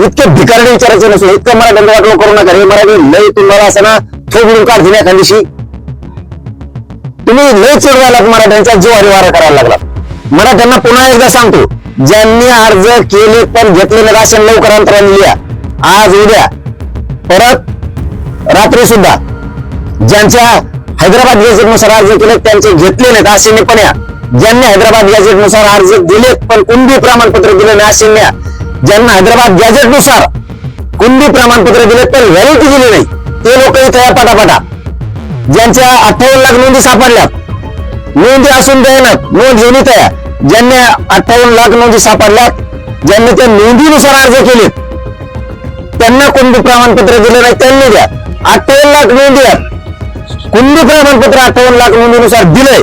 इतके भिकारडे विचारायचे नसून इतकं मराठ्यांना वाटलं करू नका रे. मराठी लय तुम्हाला असं ना थोडून काढतील एखाद दिवशी. तुम्ही लय चिडवायलात, मराठ्यांचा जीवारी वारा करायला लागला. मराठ्यांना पुन्हा एकदा सांगतो, ज्यांनी अर्ज केले पण घेतलेले राशन लवकर अंतराने लिहा. आज उद्या परत रात्री सुद्धा ज्यांच्या हैदराबाद गॅझेटनुसार अर्ज केले त्यांचे घेतले नाहीत असे पण या. ज्यांनी हैदराबाद गॅझेटनुसार अर्ज दिलेत पण कुणबी प्रमाणपत्र दिले नाही असे न्या. ज्यांना हैदराबाद गॅझेटनुसार कुणबी प्रमाणपत्र दिले पण व्हॅलिडिटी दिली नाही ते लोक इथे या पटापटा. ज्यांच्या 58 लाख नोंदी सापडल्यात, नोंदी असून देणार नोंद घेऊन इथे या. ज्यांनी 58 लाख नोंदी सापडल्यात, ज्यांनी त्या नोंदीनुसार अर्ज केले त्यांना कुणबी प्रमाणपत्र दिले नाही त्यांनी द्या. 58 लाख नोंदी आहेत, कुणबी प्रमाणपत्र 58 लाख नोंदीनुसार दिलंय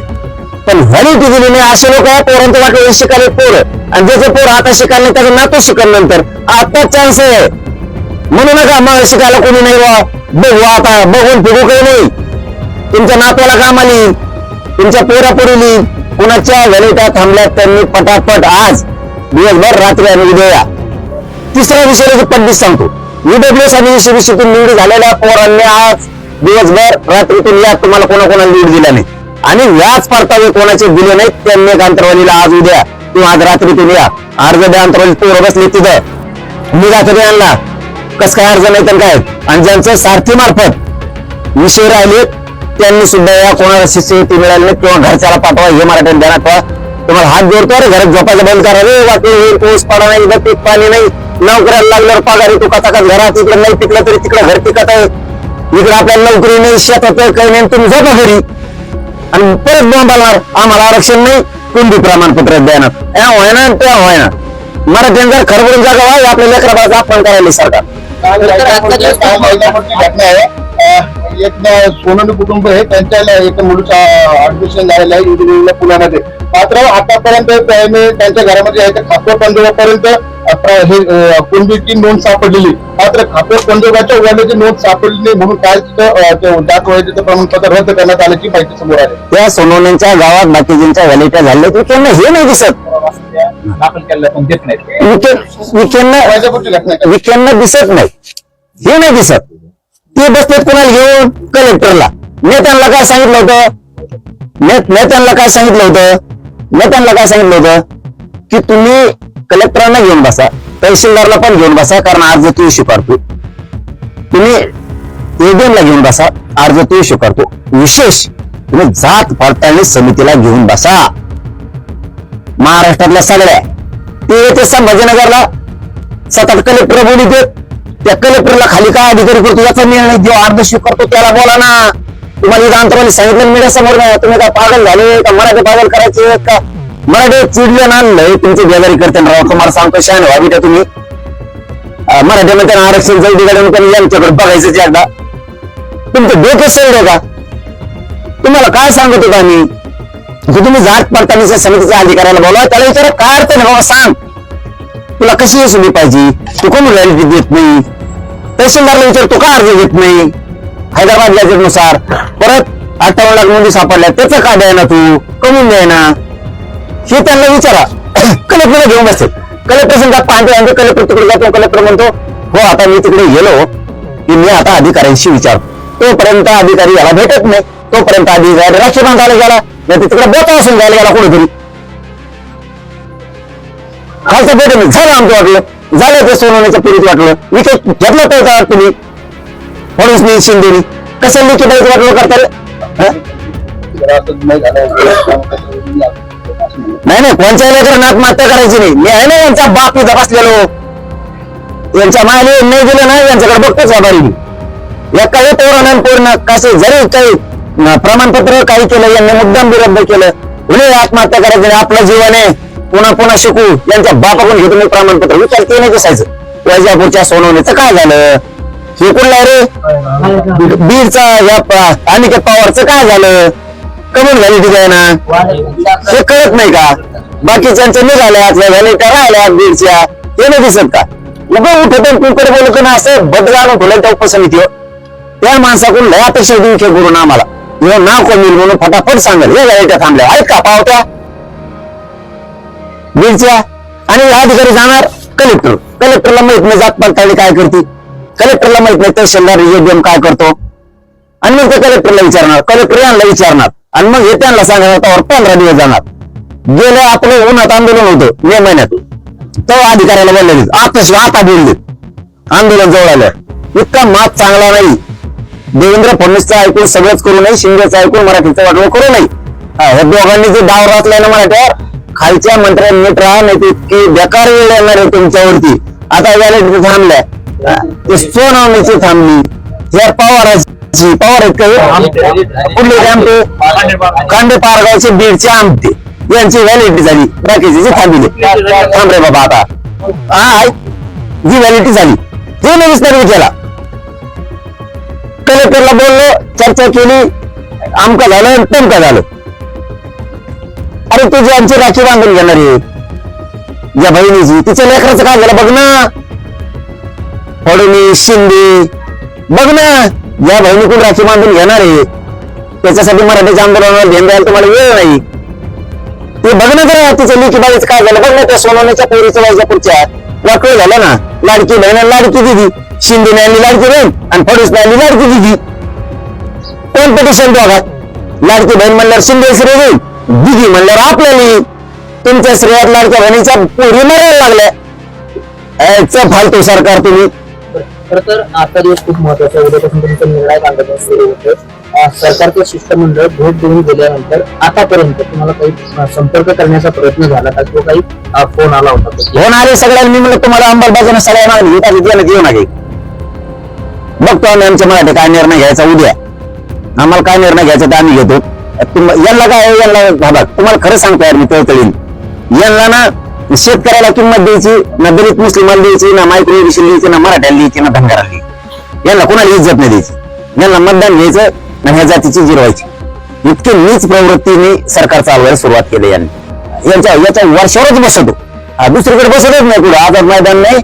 पण व्हॅलिडिटी दिली नाही असे लोक आहे. पोरांचं वाटलं शिकायला पोरं, आणि ज्याचे पोर आता शिकायला नाही त्याचं नातू शिकल नंतर. आता चान्स आहे म्हणू नका मग शिकायला कोणी नाही बा. बघू आता बघून फिरू काही नाही. तुमच्या नातवाला काम आली, तुमच्या पोरा पोरीली कुणाच्या व्हॅलिडिटी थांबल्यात त्यांनी पटापट आज दिवसभर रात्री आणि उद्या या. तिसऱ्या विषयाची पद्धत सांगतो. ईडब्ल्यूएस आणि ईसीबीसीतून निवड झालेल्या पोरांनी आज दिवसभर रात्रीतून या. तुम्हाला कोणाकोणाला निवड दिला नाही आणि व्याज परतावे कोणाचे दिले नाहीत त्यांनी एक अंतरवालीला आज उद्या किंवा आज रात्रीतून या. अर्ज द्या. अंतरवाली पोरं बसले तिथं निघा तरी आणला कस काय अर्ज नाही तर काय. आणि ज्यांचं सारथी मार्फत विषय राहिले त्यांनी सुद्धा या. कोणाला शिष्यवृत्ती मिळाली नाही किंवा घरच्याला पाठवा हे मराठ्यांनी ध्यानात ठेवा. तुम्हाला हात जोडतो रे, घरात झोपायचं बंद करा रे. वाटलं होईल पाऊस पडा नाही, पीक पाणी नाही, नोकऱ्याला लागल्यावर पगार येतो कसा का घरात. इकडे नाही पिकलं तरी तिकडे घर पिकत आहे. इकडे आपल्याला नोकरी नाही, शेतात काही नाही, तुम्ही झोपा घरी आणि परत बोंबालणार आम्हाला आरक्षण नाही, कुणबी प्रमाणपत्र देणार. या व्हायना त्या व्हायना. मराठ्यांचा खरबडून जागा व्हाय आपल्या लेकराबाळाचा अपमान करायला सरकार. घटना आहे. एक सोनवणे कुटुंब आहे, त्यांच्या एका मुलीचं ऍडमिशन झालेलं आहे इंजिनिअरिंगला पुण्यामध्ये. मात्र आतापर्यंत त्याने त्यांच्या घरामध्ये खापर पंजोबापर्यंत हे कुणबीची नोंद सापडलेली. मात्र खापर पंजोबाच्या वडिलांची नोंद सापडली नाही म्हणून काय तिथं जात वयाचं प्रमाणपत्र रद्द करण्यात आल्याची माहिती समोर आली. त्या सोनवण्यांच्या गावात बाकीच्या व्हॅलिडिटी झाल्या की त्यांना हे नाही दिसत. दाखल केलेलं पण देत नाही. विकेंना दिसत नाही, हे नाही दिसत. ते बसलेत कोणाला घेऊन कलेक्टरला. नेत्यांना काय सांगितलं होतं, नेत्यांना काय सांगितलं होतं की तुम्ही कलेक्टरांना घेऊन बसा, तहसीलदारला पण घेऊन बसा कारण अर्ज तू इश्यू करतो. तुम्ही एडीएमला घेऊन बसा, अर्ज तू इश्यू करतो. विशेष तुम्ही जात पडताळणी समितीला घेऊन बसा. महाराष्ट्रातल्या सगळ्या ते येते संभाजीनगरला 7-8 कलेक्टर बोलू देत. त्या कलेक्टरला खाली काय अधिकारी करतो याचा निर्णय जो अर्ज स्वीकारतो त्याला बोला ना. तुम्हाला इथं अंतराने सांगितलं मीडिया समोर नाही. तुम्ही काय पागल झाले का, मराठी पागल करायचे का? मराठी चिडले ना लय तुमची बेजारी करते राव. तुम्हाला सांगतो शान व्हावी का तुम्ही. मराठीमध्ये आरक्षण जाऊ दिलं यांच्याकडे बघायचं एकदा. तुमचं डोके सोडले का? तुम्हाला काय सांगत होतो आम्ही की तुम्ही जात पडताळणीच्या समितीच्या अधिकाऱ्याला बोला, त्याला विचारा काय अर्थ नाही बाबा सांग तुला कशी सुविधा पाहिजे, तू कोण व्हॅलिडिटी देत नाही. तहसीलदारला विचारतो का अर्ज देत नाही हैदराबाद गॅझेटनुसार. परत 58 लाख नोंदी सापडल्या त्याचं का द्याय ना, तू कमवून द्याय ना, हे त्यांना विचारा. कलेक्टरला घेऊन बसते. कलेक्टर समजा पाहते कलेक्टर तिकडे जातो. कलेक्टर म्हणतो हो आता मी तिकडे गेलो की मी आता अधिकाऱ्यांशी विचारतो. तोपर्यंत अधिकारी याला भेटत नाही, तोपर्यंत अधिकारी राखी बांधायला गेला नाही तिकडे बोता असून जायला गेला कुठेतरी. खालचं भेट नाही झालं आमचं वाटलं, झालं ते सोनवण्याच्या पुरीत वाटलं. विकेट घेतलं तर तुम्ही फडणवीस शिंदेनी कसं लिखित वाटलं करता रे. नाही कोणत्या लेकर आत्महत्या करायची नाही. मी आहे ना यांचा बाप इथं बसलेलो, यांच्या मायने नाही दिलं नाही यांच्याकडे बघतोच आभारी. या काही पोरानं पूर्ण कसे जरी काही प्रमाणपत्र काही केलं यांनी मुद्दाम विरुद्ध केलं. उन्हे आत्महत्या करायची नाही, आपलं जीवन आहे पुन्हा शिकू. यांच्या बापाकडून घेतो मी प्रमाणपत्र. विचार ते नाही दिसायचं. वैजापूरच्या सोनवण्याचं काय झालं, हे कुठला रे बीडचा अनिकेत पवारचं काय झालं, कमून व्हॅलिडिटी आहे ना, हे कळत नाही का? बाकीच्यांचं निघाल्यात व्हॅलिडिटी राहिल्यात बीडच्या, हे नाही दिसत का? उभं उठत कुकडे बोलतो ना असं बदलावं ठेवलं त्या उपसमितीवर. त्या माणसाकडून लय अपेक्षा देऊ करून आम्हाला नाव कमी म्हणून फटाफट सांगेल हे व्हॅलिडिटी थांबल्या आहेत का पावत्या बीडच्या. आणि अधिकारी जाणार कलेक्टरला माहित नाही जात पडताळणी काय करते, कलेक्टरला माहित नाही तहसीलदार एडीएम काय करतो, आणि मग ते कलेक्टरला विचारणार, कलेक्टर यांना विचारणार, आणि मग हे त्यांना सांगणार त्यावर 15 दिवस जाणार. गेलं आपलं उन्हात आंदोलन होतं मे महिन्यात, तेव्हा अधिकाऱ्याला बोलले आता बोलले आंदोलन जवळ आलं. इतका मात चांगला नाही. देवेंद्र फडणवीसचं ऐकून सगळंच करू नये, शिंदेचं ऐकून मराठीचं वाटवं करू नये. हे दोघांनी जे डाव राखलाय ना मराठ्यावर, खालच्या मंत्र्यांनी नीट राहा, नाही इतकी बेकार वेळ येणार आहे तुमच्यावरती. आता व्हॅलिडिटी थांबल्या, ते सोनावणीची थांबली, या पवाराची पवार आहेत काही कुठले आमटे कांडे पारगावचे बीडचे आमटे यांची व्हॅलिडिटी झाली, बाकीची जी थांबली. थांब रे बाबा आता हा जी व्हॅलिडिटी झाली ते मी विस्तार केला. कलेक्टरला बोललो, चर्चा केली, आमका झालं तमका झालं. अरे तुझी आमची राखी बांधून घेणार आहे या बहिणीची, तिच्या लेकराचं काय झालं बघ ना. फडणवीस शिंदे बघ ना, या बहिणीकडून राखी बांधून घेणार आहे, त्याच्यासाठी मराठीच्या आंदोलनावर ध्यान द्यायला तुम्हाला वेळ नाही. ते बघ ना जरा तिचं लेकी बाईचं काय झालं बघ ना. त्या सोनवण्याच्या पोरीचं वैजापूरच्या वाकळ झालं ना. लाडकी बहीण लाडकी दिदी, शिंदेने आणली लाडकी बहीण आणि फडणवीसने आणली लाडकी दिदी. कोण पिटिशन दोघात? लाडकी बहीण म्हणल्यावर शिंदे श्रेय होईल, दिदी म्हणल्यावर आपल्याला. तुमच्या श्रेयात लाडक्या बहिणीच्या पोरी मारायला लागल्या. फालतू सरकार तुम्ही. खरं तर आजचा दिवस खूप महत्वाचा. उद्यापासून तुमचा निर्णय काढण्याचा सुरू होतो. सरकारचं शिष्टमंडळ भेट देऊन गेल्यानंतर आतापर्यंत तुम्हाला काही संपर्क करण्याचा प्रयत्न झाला का, किंवा काही फोन आला होता? फोन आले सगळ्यांनी. मी म्हणलं तुम्हाला अंमलबजावणी सगळ्यांना घेऊ नका, बघतो आम्ही आमच्या मराठी काय निर्णय घ्यायचा उद्या. आम्हाला काय निर्णय घ्यायचा ते आम्ही घेतो. यांना काय यांना बाबा तुम्हाला खरं सांगतो यार मी तळतळीन. यांना ना शेतकऱ्याला किंमत द्यायची ना, दलित मुस्लिमाला द्यायची ना, मायक्रो द्यायची ना, मराठ्याला द्यायची ना, धनगराला द्यायची. यांना कोणाला इज्जत नाही द्यायची. यांना मतदान घ्यायचं ना, ह्या जातीची जिरवायची. इतकी नीच प्रवृत्तीने सरकार चालवायला सुरुवात केली यांनी. याच्या वर्षावरच बसतो, दुसरीकडे बसतच नाही. कुठं आझाद मैदान नाही,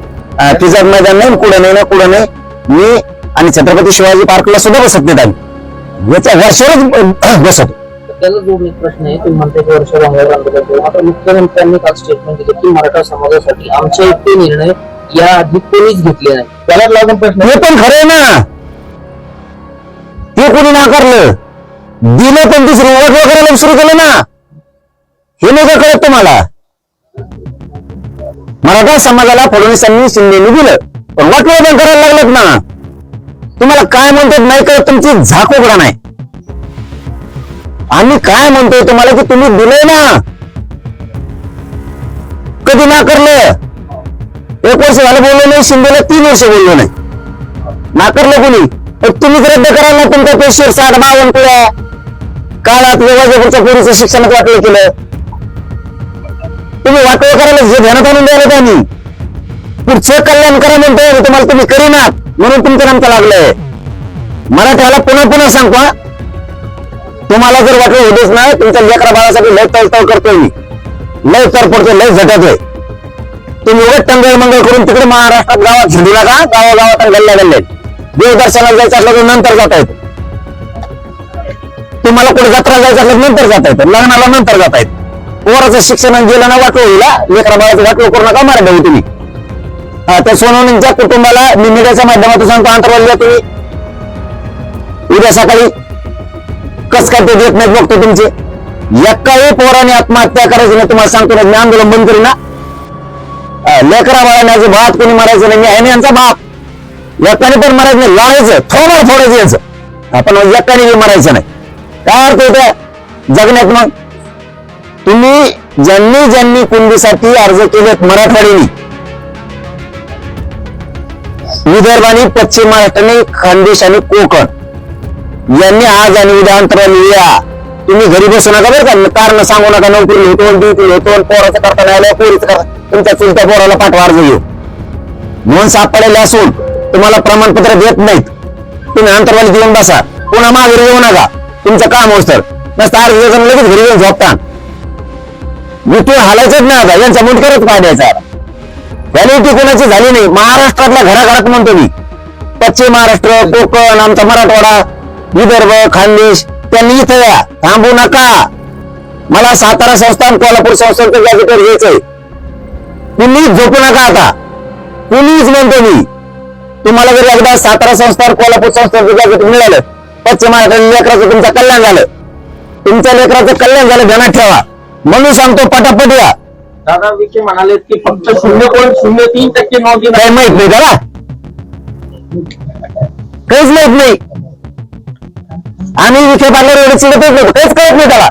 फिजाद मैदान नाही, कुठं नाही ना कुठं नाही. मी आणि छत्रपती शिवाजी पार्कला सुद्धा बसत नाहीत आम्ही. याच्या वर्षावरच बसतो. त्याला जोडून एक प्रश्न आहे. तुम्ही म्हणता की वर्ष रंगावर आंदोलन केलं, मात्र मुख्यमंत्र्यांनी काल स्टेटमेंट दिले की मराठा समाजासाठी आमच्या इतके निर्णय या आधी कोणीच घेतले नाही. त्याला लागून प्रश्न हे पण खरंय ना, ते कोणी नाकारलं दिलं पण दुसरं वाटवं करायला सुरू केलं ना. हे नाही का कळत तुम्हाला? मराठा समाजाला फडणवीसांनी शिंदेनी दिलं, पण वाटवं पण करायला लागलं ना. तुम्हाला काय म्हणतात नाही कळत, तुमची झाक उघडा नाही. आम्ही काय म्हणतोय तुम्हाला की तुम्ही दिलंय ना, कधी नाकारलं? 1 वर्ष झालं बोललो नाही, शिंदेला 3 वर्ष बोललो नाही. नाकारलं कोणी? तुम्हीच रद्द कराल ना तुमच्या पेशीवर 60-52 पुढ्या काळात वैजापूरच्या पोरीचं शिक्षणात वाटलं केलं. तुम्ही वाटवं करायला जे ध्यानात आणून द्यायला त्यांनी पुढचं कल्याण करा म्हणतोय, तुम्हाला तुम्ही करीनात म्हणून तुमचं नामचं लागलंय. मराठ्याला पुन्हा सांगतो, तुम्हाला जर वाटलं होतेच ना, तुमच्या लेकरा बाळासाठी लय तळतळ करतोय मी, लय तरपडतोय, लय झटतोय. तुम्ही एवढं टंगळ मंगळ करून तिकडे महाराष्ट्रात गावात झेंडू नका. गावागावात गल्ल्या देवदर्शनाला जायचं असलं तर नंतर जाता येतं. तुम्हाला कुठे जत्रा जायचं असलं नंतर जाता येतं, लग्नाला नंतर जाता येतं. पोराचं शिक्षण गेलं ना वाटलं होईल, लेकरा बाळाचं वाटलं करू नका. मारा भाऊ तुम्ही त्या सोनवणींच्या कुटुंबाला मी मीडियाच्या माध्यमातून सांगतो, अंतरवालीला तुम्ही उद्या सकाळी कस काय ते देत नाहीत बघतो तुमचे. एकाही पोराने आत्महत्या करायची नाही तुम्हाला सांगतो ना, मी आंदोलन बंद करू ना. लेकरा बाळाने भात कोणी मारायचं नाही, मी आहे ना यांचा बाप. एकाने पण मारायचं नाही, लढायचं थोडं फोडायचं याचं. आपण एकाने मारायचं नाही. काय अर्थ होत्या जगण्यात? मग तुम्ही ज्यांनी कुंडीसाठी अर्ज केलेत मराठवाड्यानी, विदर्भ आणि पश्चिम महाराष्ट्राने, खानदेश आणि कोकण यांनी आज आणि उद्या अंतरावली या. तुम्ही घरी बसू नका बरं का, कारण सांगू नका नोकरी होतो, ड्युटी होतो, पोराचं करता नाही आलं, पोरीचं करता. तुमच्या चुलत्या पोराला पाठवा अर्ज घेऊ. नोंद सापडलेले असून तुम्हाला प्रमाणपत्र देत नाहीत, तुम्ही अंतरवाली देऊन बसा. पुन्हा माघारी येऊ नका, तुमचं काम होत तर नसतं. अर्ज लगेच घरी येऊन झोपता. विठून हालायचंच नाही आता, यांचा मुंडकरच काढायचा. व्हॅलिडिटी कोणाची झाली नाही. महाराष्ट्रातल्या घराघरात म्हणतो मी, पश्चिम महाराष्ट्र, कोकण, आमचा मराठवाडा, विदर्भ, खानदेश, त्यांनी इथं या, थांबू नका. मला सातारा संस्थान, कोल्हापूर संस्थानचं गॅजेटर घ्यायचंय. तुम्ही झोपू नका आता. कुणीच म्हणतो मी, तुम्हाला जर एकदा सातारा संस्थान कोल्हापूर संस्थान गॅजेट मिळालं, पश्चिम महाराष्ट्रातील लेकराचं तुमचं कल्याण झालं, तुमच्या लेकराचं कल्याण झालं, ध्यानात ठेवा. म्हणून सांगतो पटापट या. दादा विखे म्हणाले की फक्त 0.03% नोंदी काही माहित नाही त्याला, काहीच माहित नाही. आम्ही विखे पार्लर एवढे चिडतच नव्हतो, काहीच कळत नाही त्याला.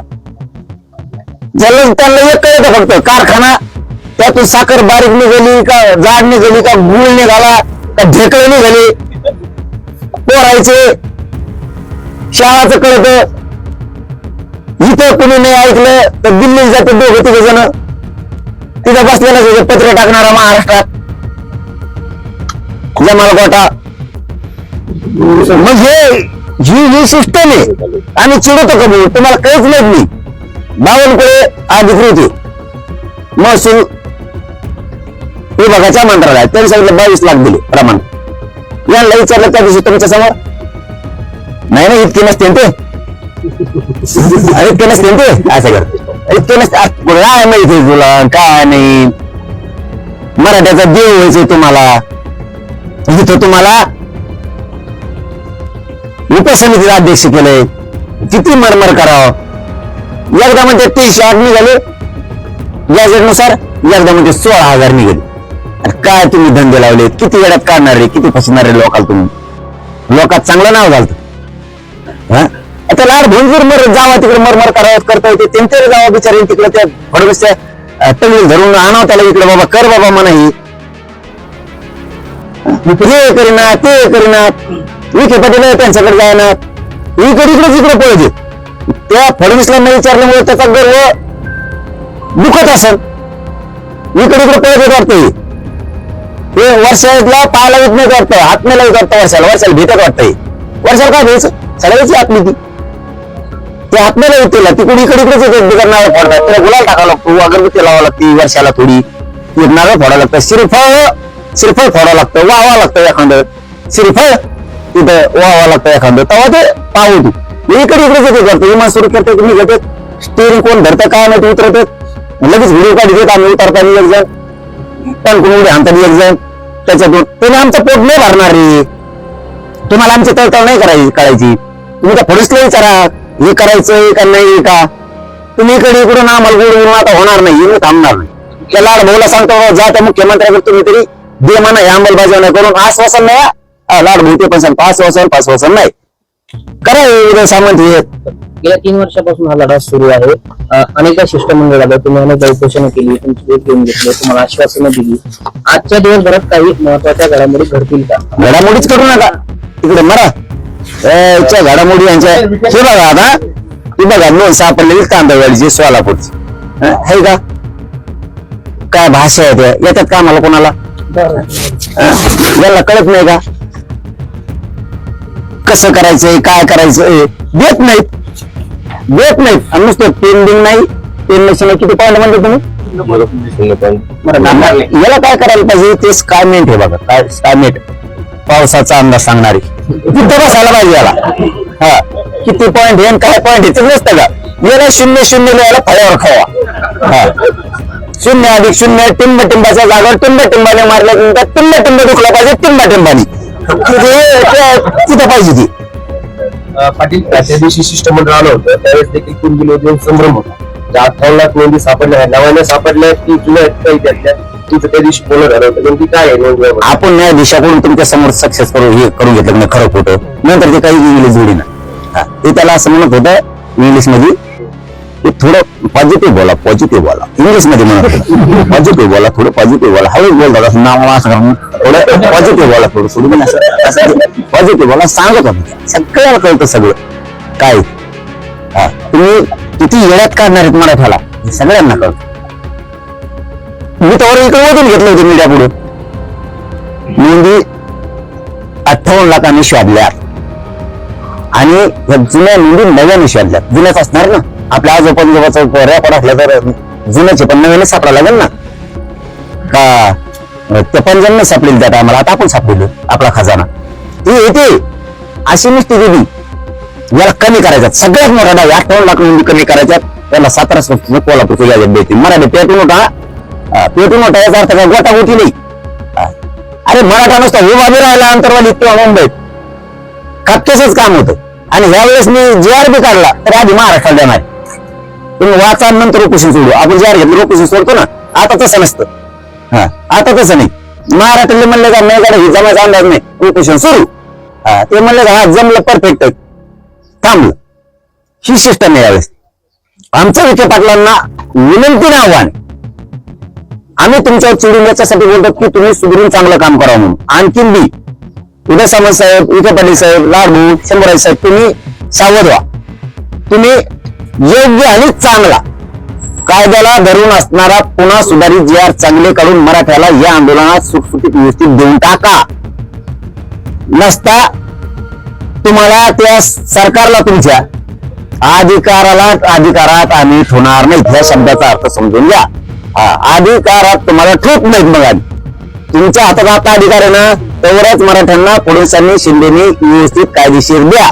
ज्याला त्यांना एक कळतं फक्त, कारखाना त्यातून साखर बारीक निघाली का जाड निघाली का गुळ निघाला का ढेकळे निघाली, पोरायचे शाळाचं कळतं. इथं कुणी नाही ऐकलं तर दिल्लीत जाते दोघं तिघ जण, तिथं बसलेला पत्र टाकणारा महाराष्ट्रात जमाल गोटा. म्हणजे ही सिस्टम आहे. आम्ही चिडवतो कमी, तुम्हाला काहीच माहित नाही. बावनकुळे अधिकृत महसूल विभागाच्या मंत्रालयात त्यांनी सांगितलं 22 लाख दिले प्रमाण. यांना विचारलं त्या दिवशी तुमच्या समोर, नाही ना इतके नसते ते, इतके नसते ते, असं करते इतके नसते. काय माहिती तुला काय नाही, मराठ्याचा देव व्हायचंय तुम्हाला. इथं तुम्हाला उपसमितीचं अध्यक्ष केलंय, किती मरमर करावं. एकदा म्हणजे 30,000 निघाले गॅजेटनुसार, एकदा म्हणजे 16,000 निघाले. काय तुम्ही धंदे लावले, किती वेळात काढणारे, किती फसणारे लोकांना तुम्ही. लोकात चांगलं नाव घालतं. आता लाड भोंजूर जावा तिकडे मरमर करावं करता येते, त्यांच्याकडे जावा बिचारे तिकडे त्या फडणवीसच्या तंगडीत धरून आणावं त्याला इकडे, बाबा कर बाबा म्हणा. ही हे करीना ते करीना, विखे पाटील त्यांच्याकडे जायना, इकडे पळत. त्या फडणवीसला नाही विचारल्यामुळे त्याचा गर्व दुखत असेल, इकडे पळत येत वाटतं. हे वर्षाला पाहायला येत नाही वाटतं, हात नाही लावत वाटतं, वर्षाला भेटत वाटतंय. वर्षाला काय घ्यायचं, सगळ्याची आपली ती हात नाही लावत तिला, तिकडे इकडेच येते नारळ फोडतात, त्याला गुलाल टाकावं लागतो, अगरबत्ती लावावं लागते, वर्षाला थोडी नारळ फोडावं लागतं, श्रीफळ फोडावं लागतं, वाहावं लागतं एखादं श्रीफळ, तिथं वाहावं लागतं एखादं, तेव्हा ते पाहू तू. इकडेच येते करतो, विमान सुरू करतात, तुम्ही घेतात, स्टेरिंग कोण धरतं काय माहिती, उतरतात, लगेच व्हिडिओ काढतात. आम्ही उतरताना एक जण, पण कोण उडी आणतात एक जण, त्याच्यातून तुम्ही आमचं पोट नाही भरणार रे. तुम्हाला आमची तळतळ नाही करायची. तुम्ही त्या फडणवीसला विचारा हे करायचंय का नाही का. तुम्ही इकडून आम्हाला बोलून आता होणार नाही, मी थांबणार नाही. त्या लाड भाऊला सांगतो जा त्या मुख्यमंत्र्याकडे तुम्ही तरी दे म्हणा हे अंमलबजावणी करून. आश्वासन नाही, लाड भाऊ ते पण सांगतो आश्वासन नाही करा. उदय सामंत हे गेल्या 3 वर्षापासून हा लढा सुरू आहे. अनेकदा शिष्टमंडळ आलं, तुम्ही अनेकदा उपोषण केली, तुमची भेट घेऊन घेतली, तुम्हाला आश्वासनं दिली. आजच्या दिवसभरात काही महत्वाच्या घडामोडी घडतील का? घडामोडीच करू नका, तिकडे मरा घडामोडी यांच्या. हे बघा आता, ती बघा नोंद सापडलेली तांदळवाडीची सोलापूरची, हे का काय भाषा आहे, येतात का आम्हाला कोणाला याला कळत नाही का कसं करायचंय काय करायचंय. देत नाहीत आणि नुसतं पेंडिंग नाही. पेन मशीन किती पॉईंट म्हणतो तुम्ही, याला काय करायला पाहिजे ते स्कायमेट आहे बघा, काय स्कायमेट पावसाचा अंदाज सांगणारी तिथं बसायला पाहिजे याला. हा किती पॉईंट आहे काय पॉईंट आहे ते नसतं का. याला 0-0 लिहायला फळ्यावर खावा. हा 0+0 टिंबाच्या जागावर टिंबाने मारल्यानंतर टिंब दुखला पाहिजे टिंबाने तिथं पाहिजे ती. पाटील त्या दिवशी शिष्टमंडळ आलं होतं त्यावेळेस देखील कुंडलीमध्ये संभ्रम होता. त्या 58 लाख नोंदी सापडल्या, नव्याने सापडल्या की जुन्या काही त्यातल्या तुमचं त्या दिवशी बोलणं झालं होतं, नेमकी काय आहे नोंद? आपण न्यायाधीशाकडून तुमच्या समोर सक्सेस करून घेतलं नाही खरं खोटं. नंतर ते काही इंग्लिश जोडीना ते त्याला असं म्हणत होतं इंग्लिश मध्ये, थोडं पॉझिटिव्ह बोला इंग्लिश मध्ये म्हणत होतं. पॉझिटिव्ह बोला, थोडं पॉझिटिव्ह बोला, हळूच बोलतात असं नाव असं थोडं पॉझिटिव्ह बोला, थोडं सोडून असं पॉझिटिव्ह बोला सांगत होतं. सगळ्याला कळतं सगळं काय. तुम्ही किती येड्यात काढणार आहेत मराठ्याला हे सगळ्यांना कळतं. मी तर इकडे वधून घेतलं होतं मीडिया पुढे. नोंदी 58 लाखांनी शोधल्यात आणि या जुन्या नोंदी नव्याने शोधल्यात. जुन्याच असणार ना, आपल्या आजोबाचा रेकॉर्ड असला तर जुन्याचे पण नव्याने सापडा लागेल ना का. ते पण जण सापडेल त्या टायमाला, आता आपण सापडेल आपला खजाना. ती येते अशी नुसती दिली. याला कमी करायच्यात, सगळ्यात मोठा डाव 58 लाख नोंदी कमी करायच्यात. त्याला 17 संस्थेचं कोल्हापूरचं गॅजेट देतील. मराठी पेटून होता याचा अर्थ काय गोटा गोटी नाही. अरे मराठा नुसता उभा बी राहिला अंतरवालीत किंवा मुंबईत खपकेसच काम होतं. आणि ह्यावेळेस मी JRB काढला तर आधी महाराष्ट्राला देणार. तुम्ही वाचा नंतर उपोषण सोडू. आपण JR घेतलं उपोषण सोडतो ना, आता तसं नसतं. हा आता तसं नाही. महाराष्ट्राला म्हणले का नाही गाडी जमायचा अंदाज नाही, उपोषण सुरू. हा ते म्हणले का हा जमलं परफेक्ट थांबलं. ही सिस्टम आहे यावेळेस. आमच्या विखे पाटलांना विनंतीने आव्हान, आम्ही तुमच्यावर चिडून याच्यासाठी बोलतो की तुम्ही सुधरून चांगलं काम करावं म्हणून. आणखीन बी उदय सामंत साहेब, विखे पाटील साहेब, लाडू शंभूराज साहेब, तुम्ही सावध व्हा. तुम्ही योग्य आणि चांगला कायद्याला धरून असणारा पुन्हा सुधारित JR चांगले काढून मराठ्याला या आंदोलनात सुटसुटीत व्यवस्थित देऊन टाका. नसता तुम्हाला त्या सरकारला तुमच्या अधिकारात आम्ही ठेवणार नाही. ह्या शब्दाचा अर्थ समजून घ्या. अधिकारात तुम्हाला ठेवत नाहीत. मग आधी तुमच्या हातात आता अधिकार आहे ना, तेवढ्याच मराठ्यांना फडणवीसांनी शिंदेनी व्यवस्थित कायदेशीर द्या.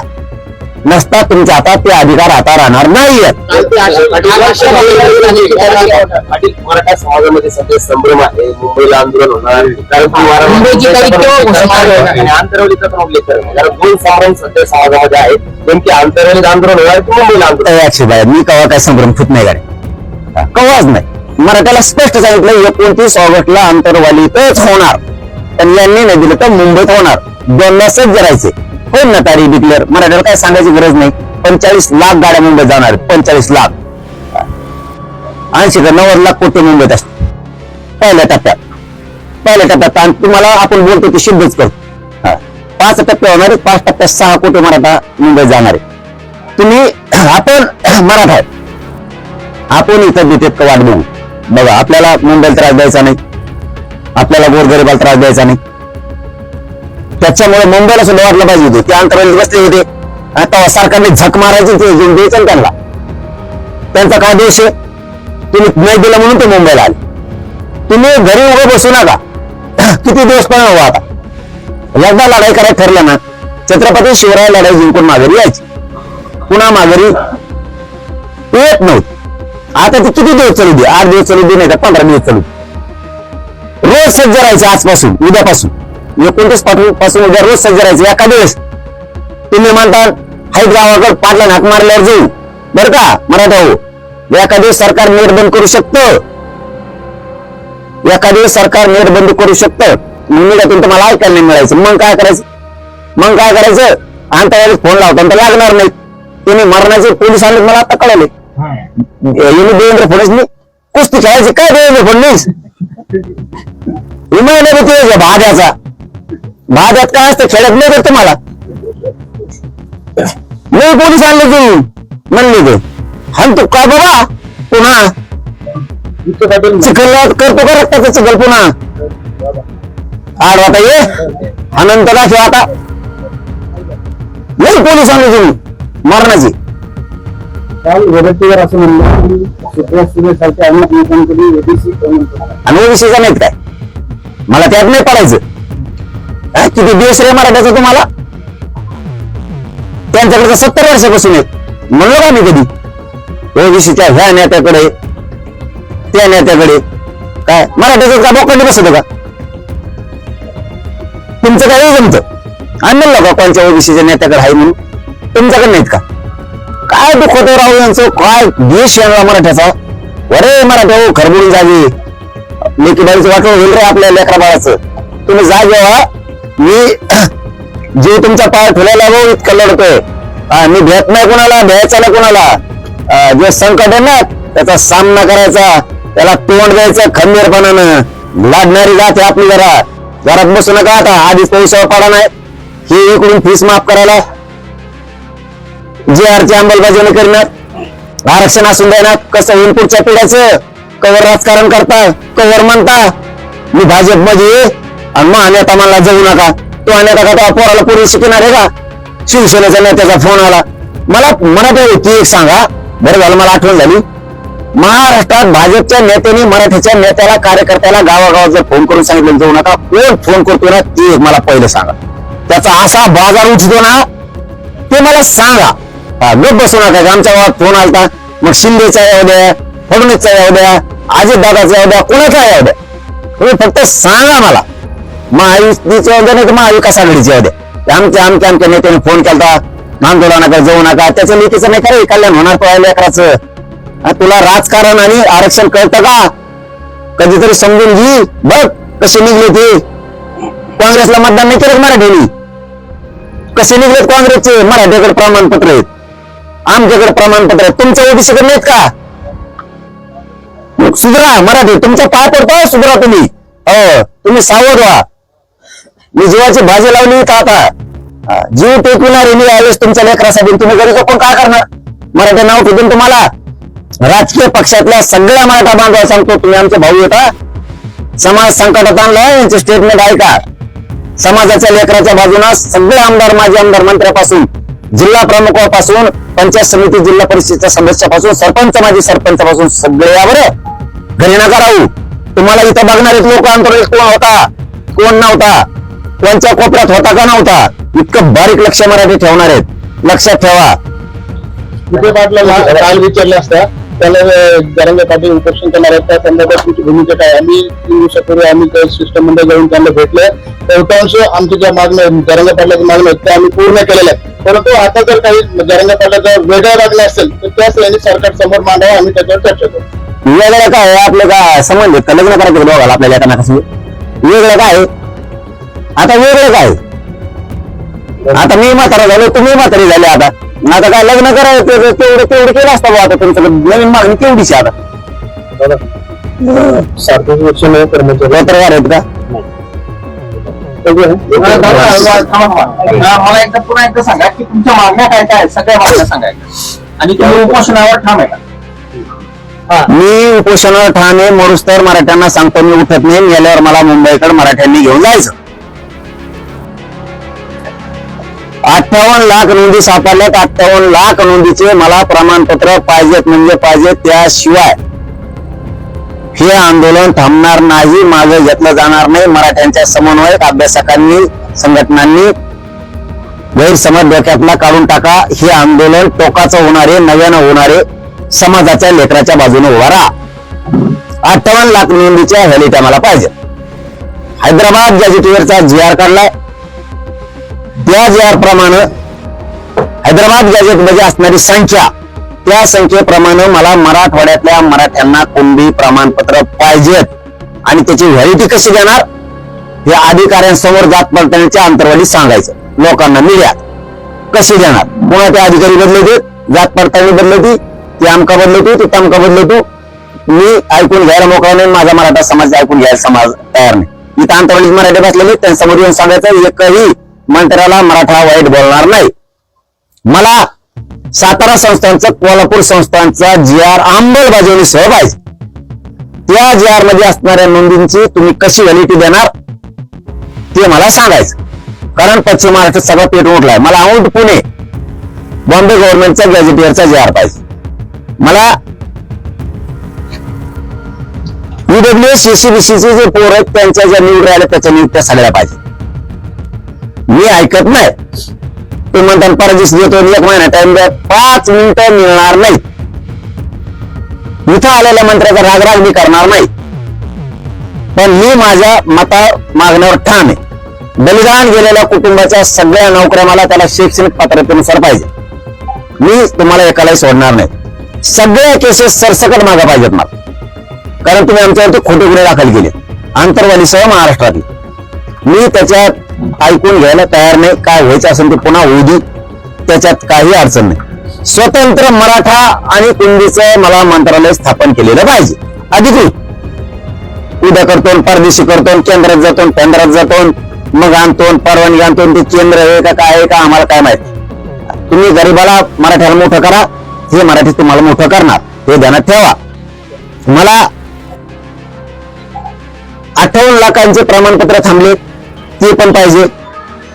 नसता तुमच्या हातात ते अधिकार आता राहणार नाहीयेत. पाटील मराठा समाजामध्ये सध्या संभ्रम आहे. मुंबईला आंदोलन होणार, आंतरवलीचा पण उल्लेख करा. कारण दोन संभ्रम सध्या समाजामध्ये आहेत. नेमकी आंतरवलीत आंदोलन होणार की मुंबईला आंदोलन? मी कवा काय संभ्रम फुट नाही गाडी, कवाच नाही. मराठ्याला स्पष्ट सांगितलं 29 ऑगस्टला आंतरवालीतच होणार. पण यांनी नाही दिलं तर मुंबईत होणार. दोनदा सज्ज राहायचे. होईल ना तारीख डिक्लेअर. मराठ्याला काय सांगायची गरज नाही. 45 लाख गाड्या मुंबईत जाणार. 45 लाख 80 ते 90 लाख कोटी मुंबईत असते पहिल्या टप्प्यात. आणि तुम्हाला आपण बोलतो ते सिद्धच करतो. 5 टप्पे होणार आहेत. 5 टप्प्यात 6 कोटी मराठा मुंबईत जाणार आहे. तुम्ही आपण मराठा आहे, आपण इथं देतेत का वाट बघू. बघा आपल्याला मुंबईला त्रास द्यायचा नाही, आपल्याला गोरगरिबाला त्रास द्यायचा नाही. त्याच्यामुळे मुंबईला सुद्धा वाटलं पाहिजे होते. ते अंतरावली बसले होते. आता सरकारने झक मारायची ते द्यायचं त्यांना. त्यांचा काय दोष आहे? तुम्ही नाही दिलं म्हणून ते मुंबईला आले. तुम्ही घरी उभं बसू नका. किती दिवस पण हवा आता. एकदा लढाई करायला ठरलं ना, छत्रपती शिवराय लढाई जिंकून माघारी यायची. पुन्हा माघारी येत नव्हती. आता ते किती दिवस चालू दे, 8 दिवस चालू दे, नाही का 15 दिवस चालू दे. रोज सज्ज राहायचे. आजपासून उद्यापासून 29 पासून उद्या रोज सज्ज राहायचे. एका दिवस तुम्ही म्हणता हाईट गावाकडे पाटला हाक मारल्यावर जाऊ. बरं का मराठा हो, एका दिवस सरकार नेट बंद करू शकतं. एका दिवस सरकार नेट बंद करू शकतं. निघातून तुम्हाला ऐकायला नाही मिळायचं. मग काय करायचं? अंतराळी फोन लावता तर लागणार नाही. तुम्ही मरणाचे पोलीस आले मला आता कळले. देवेंद्र फडणवीस कुस्ती खेळायची काय? देवेंद्र फडणवीस विमान भाज्यात काय असतं खेळत नाही तर तुम्हाला नाही. पोलीस आणले तुम्ही म्हणले ते हान तू काय बाबा पुन्हा चिखल करतो का रक्ताचं चिखल पुन्हा आडवाता ये अनंत दाखव आता. नाही पोलीस आणले तुम्ही मरणाची. वरतीवर असं म्हणलं सुप्रिया अनेक लोकांकडे आणि ओबीसीचा नाहीत काय? मला त्यात नाही पडायचं. किती दिवस रे मराठ्याचं तुम्हाला? त्यांच्याकडे 70 वर्षापासून आहेत. म्हणलो का मी कधी ओबीसीच्या ह्या नेत्याकडे त्या नेत्याकडे काय मराठ्याचं का बोकांडी बसत का? तुमचं काय जमतं? आणि म्हणलं का कोणत्या ओबीसीच्या नेत्याकडे आहे म्हणून? तुमच्याकडे नाहीत का? काय दुःख होतं राहू यांचं. काय देश यांना मराठ्याचा. अरे मराठा हो खरबुडून जागी लेकीबाईचं वाटलं होईल रे आपल्या लेकरा बाळाचं. तुम्ही जा जेव्हा मी जे तुमचा पाय फुलायला भाऊ इतकं लढतोय. मी भेट नाही कोणाला, भ्यायचा नाही कोणाला. जे संकट आहे ना त्याचा सामना करायचा, त्याला तोंड द्यायचं खंबीरपणानं. लादणारी जात आहे आपली. घरात बसू नका. आता आधीच पैसा पडा नाही. हे इकडून फीस माफ करायला JRची अंमलबजावणी करणार, आरक्षण असून देणार. कसं होईल पुढच्या पिढ्याचं? कवर राजकारण करता, कवर म्हणता मी भाजप मध्ये आणि मग नेता मला जाऊ नका. तो नेता का पोराला पूर्वी शिकणार आहे का? शिवसेनेच्या नेत्याचा फोन आला मला. मराठी ती एक सांगा बरं झालं मला आठवण झाली. महाराष्ट्रात भाजपच्या नेत्यांनी मराठीच्या नेत्याला कार्यकर्त्याला गावागावात जर फोन करून सांगितलं जाऊ नका. कोण फोन करतो ना ती एक मला पहिलं सांगा. त्याचा असा बाजार उठतो ना ते मला सांगा. गप बसू नका. आमच्या गावात फोन आलता मग शिंदेचा येऊ द्या, फडणवीसचा येऊ द्या, अजित दादाचा येऊ द्या, कुणाचा येऊ द्या. तुम्ही फक्त सांगा मला. महायुतीचे नाही तर महाविकास आघाडीचे होते आमच्या नेत्याने फोन केला आंदोलनाकडे जाऊ नका, त्याच्या लेखीचं नाही का रे कल्याण होणार तो लेकराचं. तुला राजकारण आणि आरक्षण कळतं का? कधीतरी समजून घे, बघ कसे निघले ते. काँग्रेसला मतदान नाही केलं मराठीने, कसे निघलेत काँग्रेसचे? मराठीकडे प्रमाणपत्र आहेत, आमच्याकडे प्रमाणपत्र आहेत, तुमच्या ओबीसीकडे नाहीत का? सुधरा मराठी, तुमचा पाय पडतो, सुधरा तुम्ही. तुम्ही सावध व्हा. मी जीवाची भाजी लावली का आता जीव टेकविणार यावेळेस तुमच्या लेकरासाठी. तुम्ही घरी झोपून काय करणार? मराठी नाव ठेवून तुम्हाला राजकीय पक्षातल्या सगळ्या मराठा बांधवा सांगतो, तुम्ही आमचे भाऊ येता. समाज संकटात आणलाय, यांचे स्टेटमेंट ऐका. समाजाच्या लेकराच्या बाजूला सगळे आमदार, माजी आमदार, मंत्र्यापासून जिल्हा प्रमुखापासून पंचायत समिती, जिल्हा परिषदेच्या सदस्यापासून सरपंच, माजी सरपंचापासून सगळे यावर घरी नका राहू. तुम्हाला इथं बघणारे लोक आंतरिक कोण होता, कोण नव्हता, कोणत्या कोपऱ्यात होता का नव्हता, इतकं बारीक लक्ष मराठी ठेवणार आहेत. लक्षात ठेवा. कुठे पाटलाला काल विचारले असता त्याला जरांगे पाटील उपोषण करणार आहेत, त्या संदर्भात तुमची भूमिका काय? आम्ही 3 दिवसापूर्वी आम्ही सिस्टम मध्ये जाऊन त्यांना भेटले, बहुतांश आमच्या ज्या मागण्या जरांगे पाटलाच्या मागण्या आहेत त्या आम्ही पूर्ण केलेल्या आहेत. परंतु आता जर काही जरांगे पाटलाच्या वेगळ्या मागण्या असेल तर त्याच यांनी सरकार समोर मांडावं, आम्ही त्याच्यावर चर्चा करू. वेगळं काय आपलं काय संबंध का लग्न करायचं दोघाला आपल्याला एका कसं वेगळं काय? आता वेगळं काय? आता मी म्हातारा झालो, तुम्ही म्हातारी झाले. आता काय लग्न करायचं तेवढं केलं असतं आता तुमचं नवीन मागणी केवढीची आता 37 वर्ष कर्मचारी पत्रकार आहेत का? मला एकदा पुन्हा एकदा सांगा की तुमच्या मागण्या काय काय सगळ्या मागण्या सांगायच्या आणि तुम्ही उपोषणावर ठाम आहे का? मी उपोषणावर ठाम आहे. मोरुस्तर मराठ्यांना सांगतो मी उठत नाही. मेल्यावर मला मुंबईकडे मराठ्यांनी घेऊन जायचं. 58 लाख नोंदी सापडल्यात. 58 लाख नोंदीचे मला प्रमाणपत्र पाहिजेत म्हणजे पाहिजे. त्याशिवाय हे आंदोलन थांबणार नाही, मागे घेतलं जाणार नाही. मराठ्यांच्या समन्वयक अभ्यासकांनी, संघटनांनी गैरसमज डोक्यातला काढून टाका. हे आंदोलन टोकाचं होणारे, नव्यानं होणारे, समाजाच्या लेकराच्या बाजूने उभा राहा. 58 लाख नोंदीच्या व्हॅलिटी आम्हाला पाहिजे. हैदराबाद गॅझेटियरचा GR काढलाय. त्या GR प्रमाणे हैदराबाद गॅझेट मध्ये असणारी संख्या, त्या संख्येप्रमाणे मला मराठवाड्यातल्या मराठ्यांना कुणबी प्रमाणपत्र पाहिजेत. आणि त्याची व्हॅलिटी कशी देणार हे अधिकाऱ्यांसमोर जात पडताळणीच्या अंतर्वाली सांगायचं लोकांना. मिळ्यात कशी देणार? कोणा ते अधिकारी बदलवते, जात पडताळणी बदलवती, ती आमका बदलवतो, ती तमका बदलवतो. मी ऐकून घ्यायला मोकळा नाही, माझा मराठा समाज ऐकून घ्यायला समाज तयार नाही. इथं अंतर्वाली मराठी बसलेले त्यांच्यासमोर येऊन सांगायचं एकही मंत्र्याला मराठा वाईट बोलणार नाही. मला सातारा संस्थांचा, कोल्हापूर संस्थांचा GR अंमलबजावणी सह पाहिजे. त्या GR मध्ये असणाऱ्या नोंदींची तुम्ही कशी व्हॅलिटी देणार ते मला सांगायचं. कारण पश्चिम महाराष्ट्रात सगळं पेट उठलाय. मला औंध पुणे बॉम्बे गव्हर्नमेंटचा गॅझेटियरचा GR पाहिजे. मला UWS CCBCचे जे पोर आहेत त्यांच्या ज्या निवड राहिल्या त्याच्या नियुक्त्या सगळ्या पाहिजे. मी ऐकत नाही. ते म्हणतात परदेश देतो 1 महिना टाइम द्या, 5 मिनिटं मिळणार नाही. इथं आलेल्या मंत्र्याचा रागराग मी करणार नाही, पण मी माझ्या मता मागण्यावर ठाम आहे. बलिदान गेलेल्या कुटुंबाच्या सगळ्या नोकऱ्या मला त्याला शैक्षणिक पात्रतेनुसार पाहिजे. मी तुम्हाला एकालाही सोडणार नाही. सगळ्या केसेस सरसकट मागा पाहिजेत मला, कारण तुम्ही आमच्यावरती खोटे गुन्हे दाखल केले आंतरवालीसह महाराष्ट्रातील. मी त्याच्यात ऐकून घ्यायला तयार नाही. काय व्हायचं असेल ते पुन्हा होऊ दे, त्याच्यात काही अडचण नाही. स्वतंत्र मराठा आणि कुणबीचं मला मंत्रालय स्थापन केलेलं पाहिजे अधिकृत. उद्या करतो, परदेशी करतो, केंद्रात जातो, केंद्रात जातो, मग आणतो, परवानगी आणतो. ते केंद्र आहे का काय आहे का आम्हाला काय माहिती. तुम्ही गरीबाला मराठ्याला मोठं करा, हे मराठी तुम्हाला मोठं करणार, हे ध्यानात ठेवा. मला 58 लाखांचे प्रमाणपत्र थांबले ते पण पाहिजे.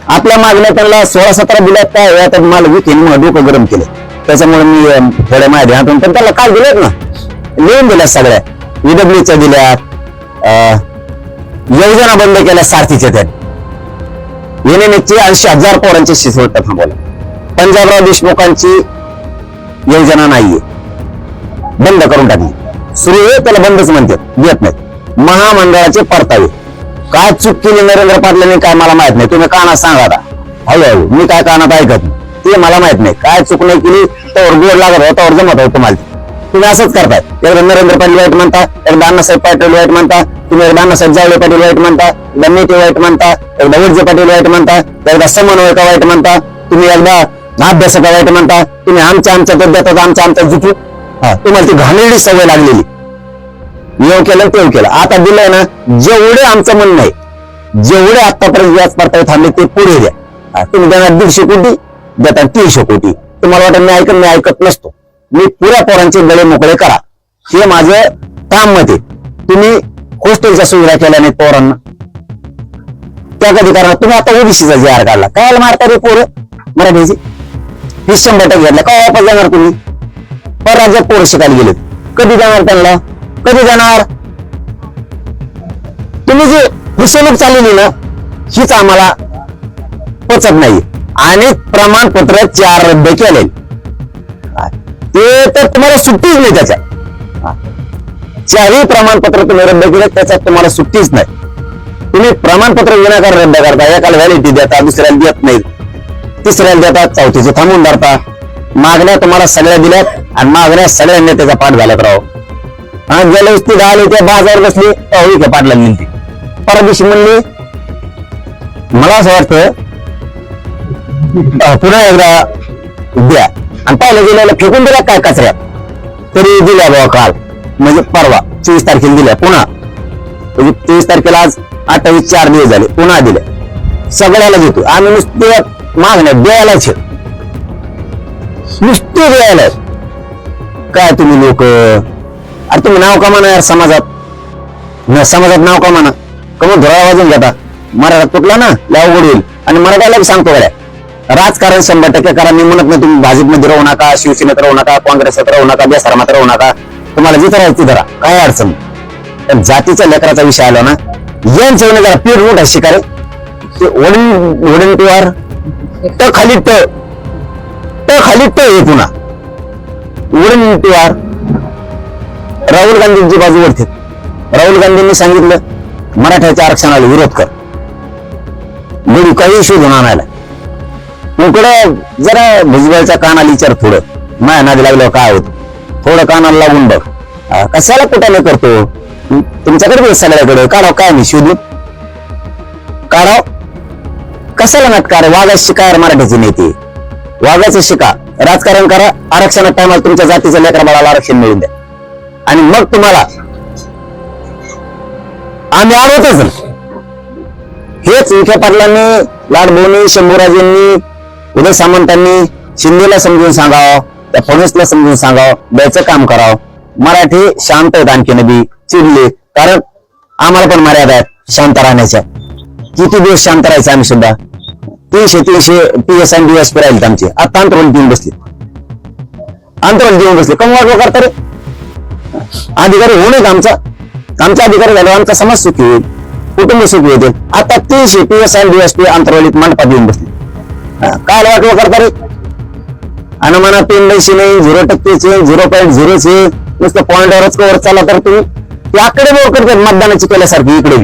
आपल्या मागण्या त्यांना 16-17 दिल्यात काय आता मला विकेंड डोकं गरम केलं, त्याच्यामुळे मी थोड्या माझ्या ध्यानातून पण त्याला काय दिलेत ना, लिहून दिल्यात सगळ्या. UWच्या दिल्यात, योजना बंद केल्या सारथीच्या. त्यात NMHची 80,000 पोरांची शिष्यवृत्त्या थांबवल्या. पंजाबराव देशमुखांची योजना नाहीये, बंद करून टाकली. सुरू आहे त्याला बंदच म्हणतात, देत नाहीत. महामंडळाचे परतावे काय चूक केली नरेंद्र पाटलांनी काय मला माहित नाही, तुम्ही कानात सांगा आता. हळूहळू मी काय कानात ऐकत नाही, ते मला माहित नाही. काय चूक नाही केली तर गोड लागत होता, त्यावर जमत होतं तुम्हाला. तुम्ही असंच करताय, एकदा नरेंद्र पाटील वाईट म्हणता, एकदा अण्णासाहेब पाटील वाईट म्हणता, तुम्ही एकदा अण्णासाहेब जावळे पाटील वाईट म्हणता, एकदा नेते वाईट म्हणता, एकदा वडजे पाटील वाईट म्हणता, एकदा समन्वयका वाईट म्हणता, तुम्ही एकदा अभ्यासका वाईट म्हणता, तुम्ही आमच्या देतात आमच्या जुटू. तुम्हाला ती घाणेरडी सवय लागलेली. येऊ केलं तेव केलं. आता दिलंय ना, जेवढे आमचं म्हणणं आहे, जेवढे आतापर्यंत व्याज पडताय थांबले ते पुढे द्या. तुम्ही देणार 150 कोटी, देतात 300 कोटी. तुम्हाला वाटत मी ऐकत नसतो. मी पुऱ्या पोरांचे गळे मोकळे करा, हे माझं काम मत आहे. तुम्ही हॉस्टेलच्या सुविधा केल्या नाहीत पोरांना, त्या कधी करणार? तुम्ही आता ओबीसीचा JR काढला, काय मारता रे पोरं मराठीची? 20% घेतला का वापस जाणार तुम्ही? परराज्यात पोरं शिकायला गेलेत, कधी जाणार त्यांना? कधी जाणार? तुम्ही जी फसवणूक चालवली ना, हीच आम्हाला पचत नाही. आणि प्रमाणपत्र 4 रद्द केले, ते तर तुम्हाला सुट्टीच नाही. त्याच्या 4ही प्रमाणपत्र तुम्ही रद्द केले, त्याच्यात तुम्हाला सुट्टीच नाही. तुम्ही प्रमाणपत्र विनाकारण रद्द करता, एकाला व्हॅलिडिटी देता, दुसऱ्याला देत नाही, तिसऱ्याला देतात, चौथीचे थांबून धरता. मागण्या तुम्हाला सगळ्या दिल्यात आणि मागण्या सगळ्या नेत्याचा पाठ झाल्यात राव. गेल्या वेळेस ती 10 लोक बाजार बसली, विखे पाटला नेमती परदेशी म्हणली. मला असं वाटतं पुन्हा एकदा द्या. आणि पाहिलं गेल्याला फेकून दिल्या काय कचऱ्यात, तरी दिल्या बाबा काल, म्हणजे परवा 24 तारखेला दिल्या पुन्हा. म्हणजे 23 तारखेला आज 28, 4 दिवस झाले, पुन्हा दिल्या. सगळ्याला देतो आम्ही. नुसते मागण्या द्यायलाच, नुसते द्यायला. काय तुम्ही लोक, अरे तुम्ही नाव का म्हणा यार समाजात, समाजात नाव का म्हणा, कमून धोरा वाजून घेता. मराठा तुटला ना लाव होईल. आणि मराठ्याला सांगतो गड्या, राजकारण 100% करा. मी म्हणत नाही तुम्ही भाजपमध्ये राहू नका, शिवसेनेत राहू नका, काँग्रेसात राहू नका, बेसारमात राहू नका. तुम्हाला जिथं राहायचं तिथं राहा, काय अडचण. पण जातीच्या लेकराचा विषय आला ना, यांच्या जरा पीठ मोठा शिकारे, ते वडील टुवार त खाली हे पुन्हा वडील टुवार. राहुल गांधींची बाजू वरते. राहुल गांधींनी सांगितलं मराठ्याच्या आरक्षणाला विरोध कर, गडी काही शोधून आणायला. इकडं जरा भुजबळच्या कानाला विचार, थोडं माया नादी लागल्यावर काय होत, थोडं कानाला लागून बघ. कशाला कुठे करतो? तुमच्याकडे सगळ्याकडे काढाव, काय नाही शोधून काढाव. कशाला नाटकार? वागायचं शिका मराठ्याचे नेते, वागायचं शिका, राजकारण करा. आरक्षणात टायमाला तुमच्या जातीच्या लेकरा बाळाला आरक्षण मिळून द्या, आणि मग तुम्हाला आम्ही आणतच. हेच विखे पाटलांनी, लाडभोनी, शंभूराजेंनी, उदय सामंतांनी शिंदेला समजून सांगावं, त्या फडणवीसला समजून सांगावं, द्यायचं काम करावं. मराठी शांत आहेत, आणखी बी चिडले, कारण आम्हाला पण मर्यादा आहेत शांत राहण्याच्या. किती दिवस शांत राहायचं आम्ही सुद्धा. 300 PS आणि DSP राहिले आमचे. आता अंतरावली देऊन बसले, कम वाटवा करता रे. अधिकारी होऊ नये आमचा अधिकारी झाला, आमचा समाज सुखी होईल, कुटुंब सुखी होते. आता 300 PS आणि DSP अंतरावलीत मंडपात येऊन बसले, काय वाटवा करता रे. आणि म्हणा 3 नाही, 0% 0.0 नुसतं पॉईंटवरच कवर चाला, तर तुम्ही ते आकडे बोल करतात मतदानाची केल्यासारखी इकडे.